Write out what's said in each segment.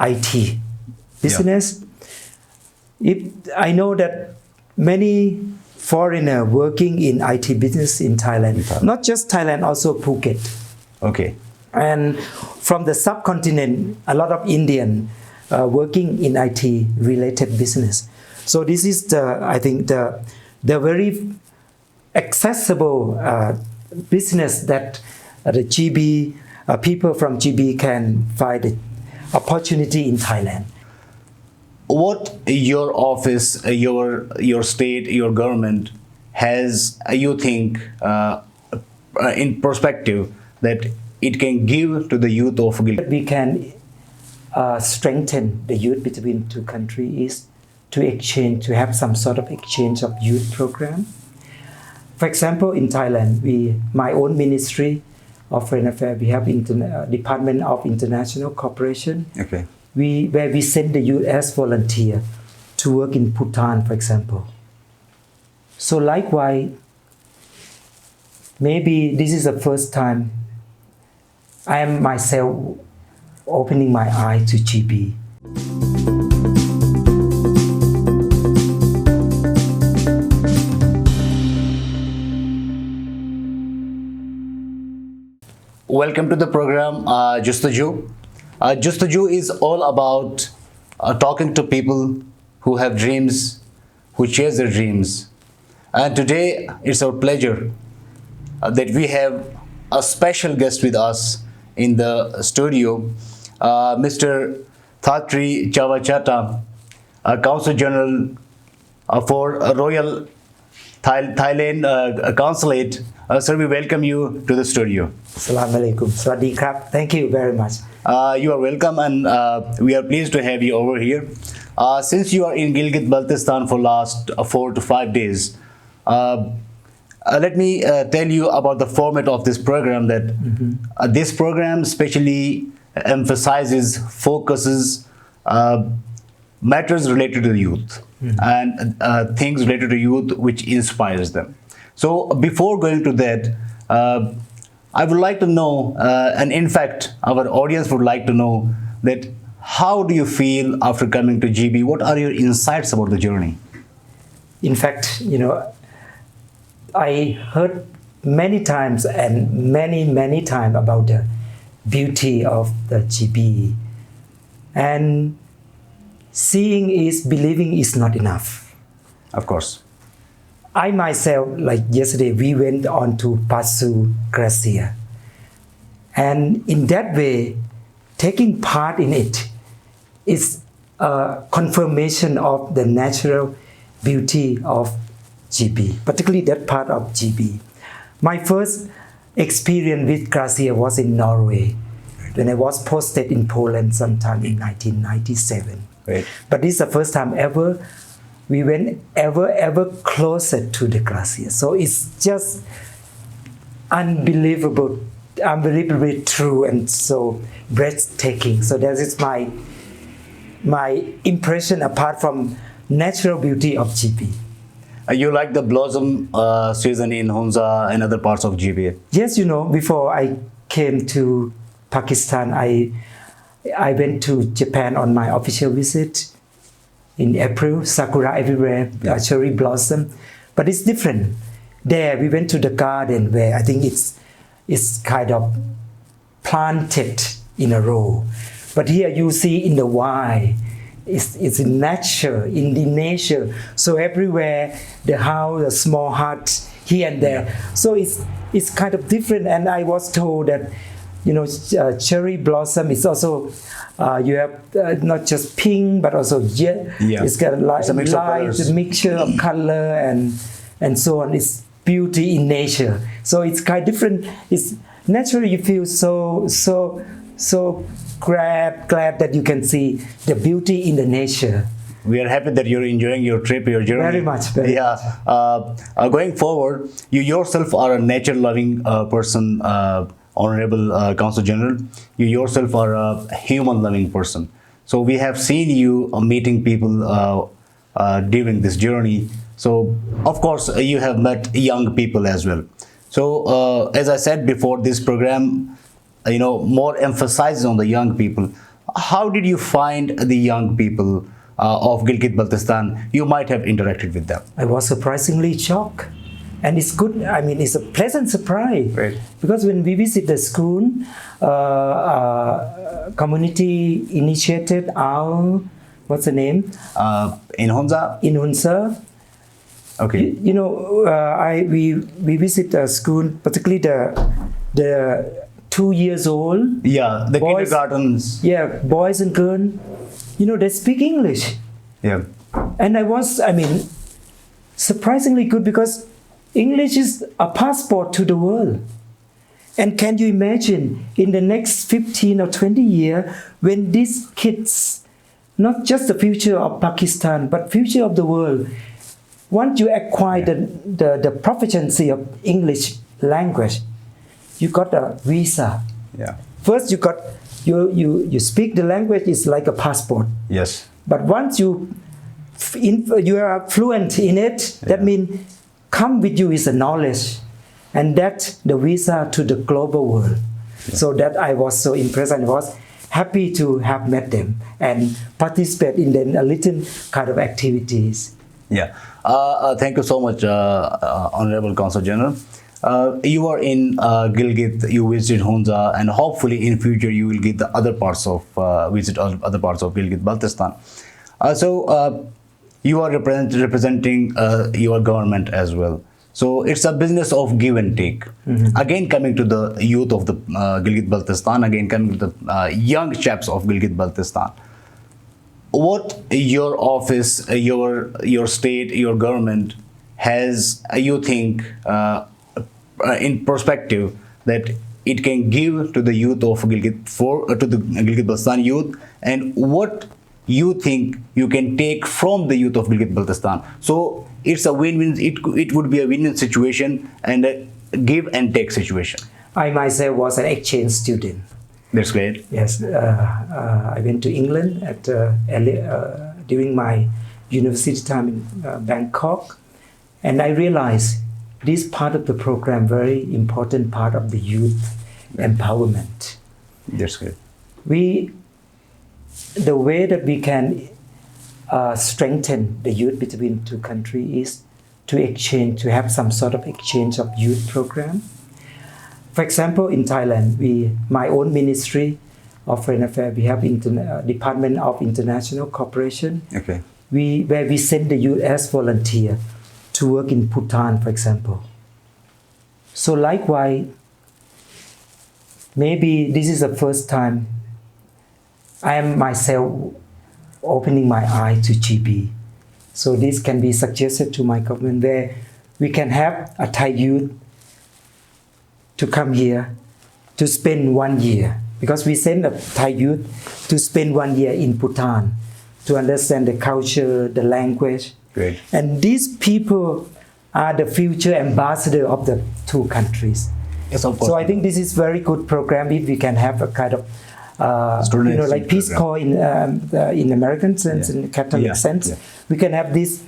IT business. I know that many foreigners working in IT business in Thailand, not just Thailand, also Phuket. Okay. And from the subcontinent, a lot of Indian working in IT related business. So this is I think the very accessible business that the GB people from GB can find the opportunity in Thailand. What your office, your state, your government has, you think, in perspective that it can give to the youth of Gilgit? We can strengthen the youth between two countries to have some sort of exchange of youth program. For example, in Thailand, my own ministry of Foreign Affairs, we have Department of International Cooperation. Okay. Where we send the youth as volunteer to work in Bhutan, for example. So likewise, maybe this is the first time I am myself opening my eye to GB. Welcome to the program, JUSTUJU. JUSTUJU is all about talking to people who have dreams, who chase their dreams. And today it's our pleasure that we have a special guest with us in the studio, Mr. Thatree Chauvachatra, Consul General for Royal Thailand Consulate. Sir, we welcome you to the studio. Assalamu alaikum. Sawasdee krab. Thank you very much. You are welcome, and we are pleased to have you over here. Since you are in Gilgit Baltistan for last 4 to 5 days, let me tell you about the format of this program. That this program specially emphasizes, focuses matters related to the youth and things related to youth which inspires them. So before going to that, I would like to know, and in fact, our audience would like to know that how do you feel after coming to GB? What are your insights about the journey? In fact, I heard many times and many times about the beauty of the GB. And seeing is believing is not enough. Of course. I myself, like yesterday, we went on to pursue glacier. And in that way, taking part in it is a confirmation of the natural beauty of GB, particularly that part of GB. My first experience with glacier was in Norway, when I was posted in Poland sometime in 1997. Great. But this is the first time ever we went ever closer to the glacier. So it's just unbelievably true and so breathtaking. So that is my impression apart from natural beauty of GB. You like the blossom season in Hunza and other parts of GB? Yes, before I came to Pakistan, I went to Japan on my official visit in April. Sakura everywhere, cherry blossom, but it's different. There we went to the garden where I think it's kind of planted in a row. But here you see in the wild, it's in nature, in the nature. So everywhere, the house, the small hut here and there. So it's kind of different. And I was told that cherry blossom is also you have not just pink but also it's got a mixture of color and so on. It's beauty in nature. So it's kind of different. It's naturally you feel so glad that you can see the beauty in the nature. We are happy that you're enjoying your trip, your journey. Very much. Going forward, you yourself are a nature-loving person, Honorable Consul General. You yourself are a human-loving person. So we have seen you meeting people during this journey. So of course you have met young people as well. So as I said before, this program, more emphasizes on the young people. how did you find the young people of Gilgit Baltistan? You might have interacted with them. I was surprisingly shocked. And it's good, I mean, it's a pleasant surprise. Right. Because when we visit the school, community initiated our, what's the name? In Hunza? In Hunza. Okay. You know, we visit the school, particularly the 2 years old. Yeah, the boys, kindergartens. Yeah, boys and girls, you know, they speak English. Yeah. And I mean, surprisingly good because English is a passport to the world. And can you imagine in the next 15 or 20 years when these kids, not just the future of Pakistan, but future of the world, once you acquire the proficiency of English language, you got a visa. Yeah. First you got, you speak the language is like a passport. Yes. But once you are fluent in it, that means come with you is a knowledge, and that's the visa to the global world. Yeah. So that I was so impressed and was happy to have met them and participate in then a little kind of activities. Yeah. Thank you so much, Honorable Consul General. You are in Gilgit, you visited Hunza, and hopefully in future you will get the other parts of visit other parts of Gilgit Baltistan. So you are representing your government as well. So it's a business of give and take. Mm-hmm. Again, coming to the youth of the Gilgit Baltistan, again coming to the young chaps of Gilgit Baltistan. What your office, your state, your government has, you think, in perspective that it can give to the youth of Gilgit to the Gilgit Baltistan youth, and what you think you can take from the youth of Gilgit Baltistan? So it's a win-win. It would be a win-win situation and a give and take situation. I myself was an exchange student. That's great. Yes, I went to England at during my university time in Bangkok, and I realized this part of the program very important part of the youth empowerment. That's good. The way that we can strengthen the youth between two countries is to have some sort of exchange of youth program. For example, in Thailand, my own ministry of Foreign Affairs, we have Department of International Cooperation. Okay. Where we send the youth as volunteer to work in Bhutan, for example. So likewise, maybe this is the first time I am myself opening my eye to GB. So this can be suggested to my government where we can have a Thai youth to come here to spend 1 year, because we send a Thai youth to spend 1 year in Bhutan to understand the culture, the language. Great. And these people are the future ambassador of the two countries. Yes, of course. So I think this is very good program if we can have a kind of like Peace Corps in American sense, in Catholic sense. Yeah. We can have this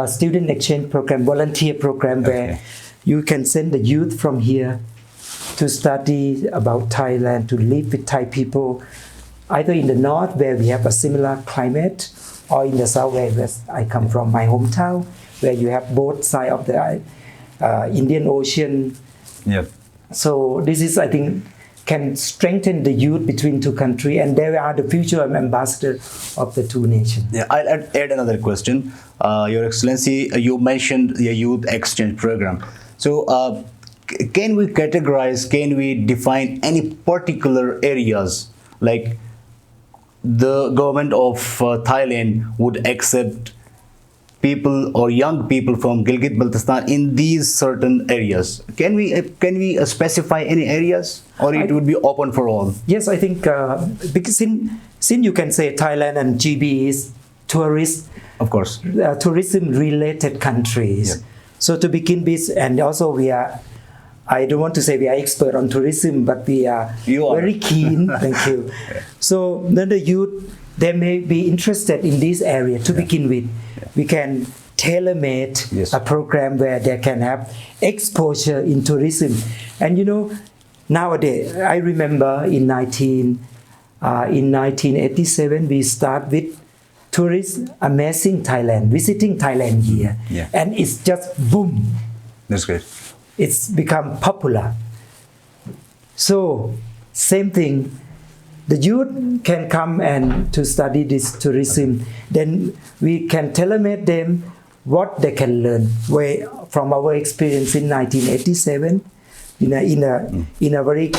student exchange program, volunteer program, where you can send the youth from here to study about Thailand, to live with Thai people, either in the north where we have a similar climate, or in the south where I come from, my hometown, where you have both sides of the Indian Ocean. Yep. So this is, I think, can strengthen the youth between two countries, and they are the future ambassador of the two nations. Yeah, I'll add another question. Your Excellency, you mentioned the youth exchange program. So can we categorize, can we define any particular areas like the government of Thailand would accept people or young people from Gilgit Baltistan in these certain areas? Can we specify any areas, or it would be open for all? Yes, I think because since you can say Thailand and GB is tourist, of course, tourism related countries. Yeah. So to begin with, and also we are, I don't want to say we are expert on tourism, but we are very keen. Thank you. Yeah. So then the youth, they may be interested in this area to begin with. Yeah. We can tailor-made a program where they can have exposure in tourism. And you know, nowadays, I remember in In 1987, we start with tourists amazing Thailand, visiting Thailand here, and it's just boom. That's great. It's become popular. So same thing, the youth can come and to study this tourism. Then we can tailor-make them what they can learn. From our experience in 1987, in a very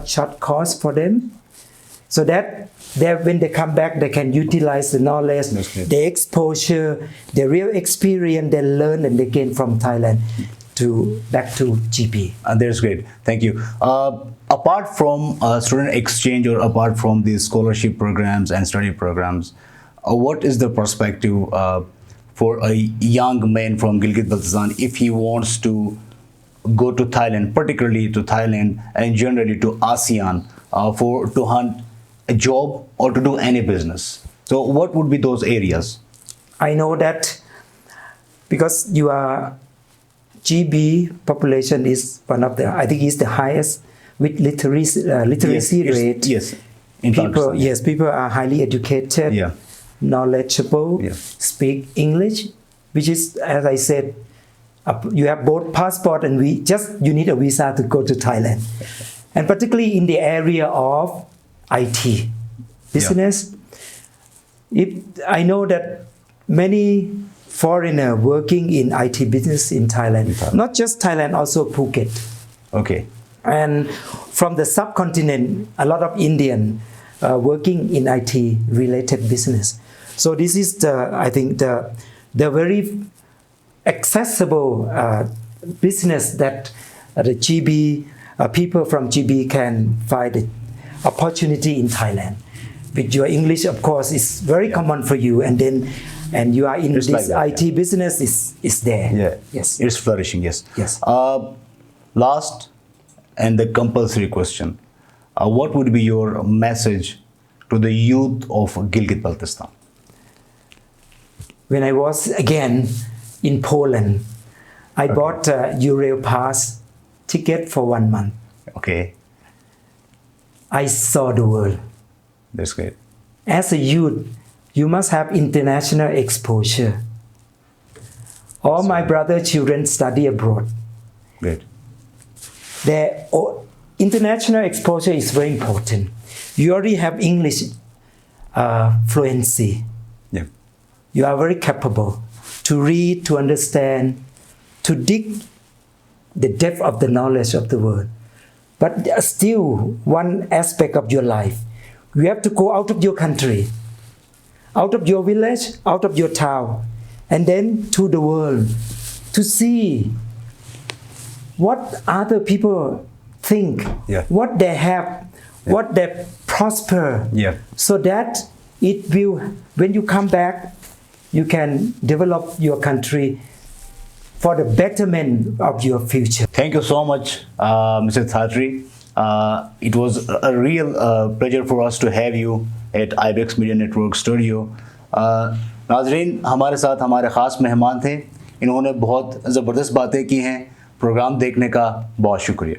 short course for them, so that when they come back, they can utilize the knowledge, the exposure, the real experience they learn and they gain from Thailand back to GB. That's great. Thank you. Apart from student exchange or apart from these scholarship programs and study programs, what is the perspective for a young man from Gilgit Baltistan if he wants to go to Thailand, particularly to Thailand and generally to ASEAN to hunt a job or to do any business? So what would be those areas? I know that because your GB population is one of the, I think is the highest with literacy rate. Yes. People are highly educated, knowledgeable, speak English, which is, as I said, you have both passport and you need a visa to go to Thailand. And particularly in the area of IT business, I know that many foreigners working in IT business in Thailand, not just Thailand, also Phuket. Okay. And from the subcontinent, a lot of Indian working in IT related business. So this is I think the very accessible business that the GB people from GB can find the opportunity in Thailand. With your English, of course, is very common for you, and you are in this IT business is there. Yeah. Yes. It's flourishing. Yes. Yes. Last and the compulsory question: what would be your message to the youth of Gilgit Baltistan? When I was again in Poland, I bought a Eurail Pass ticket for 1 month. Okay. I saw the world. That's great. As a youth, you must have international exposure. All my brother's children study abroad. Great. Their international exposure is very important. You already have English fluency. Yeah. You are very capable to read, to understand, to dig the depth of the knowledge of the world. But still, one aspect of your life, you have to go out of your country, out of your village, out of your town, and then to the world to see what other people think, what they have, what they prosper, so that it will, when you come back, you can develop your country for the betterment of your future. Thank you so much, Mr. Thatree. It was a real pleasure for us to have you at Ibex Media Network Studio. नाज़रीन, हमारे साथ हमारे ख़ास मेहमान थे. इन्होंने बहुत ज़बरदस्त बातें की हैं. प्रोग्राम देखने का बहुत शुक्रिया.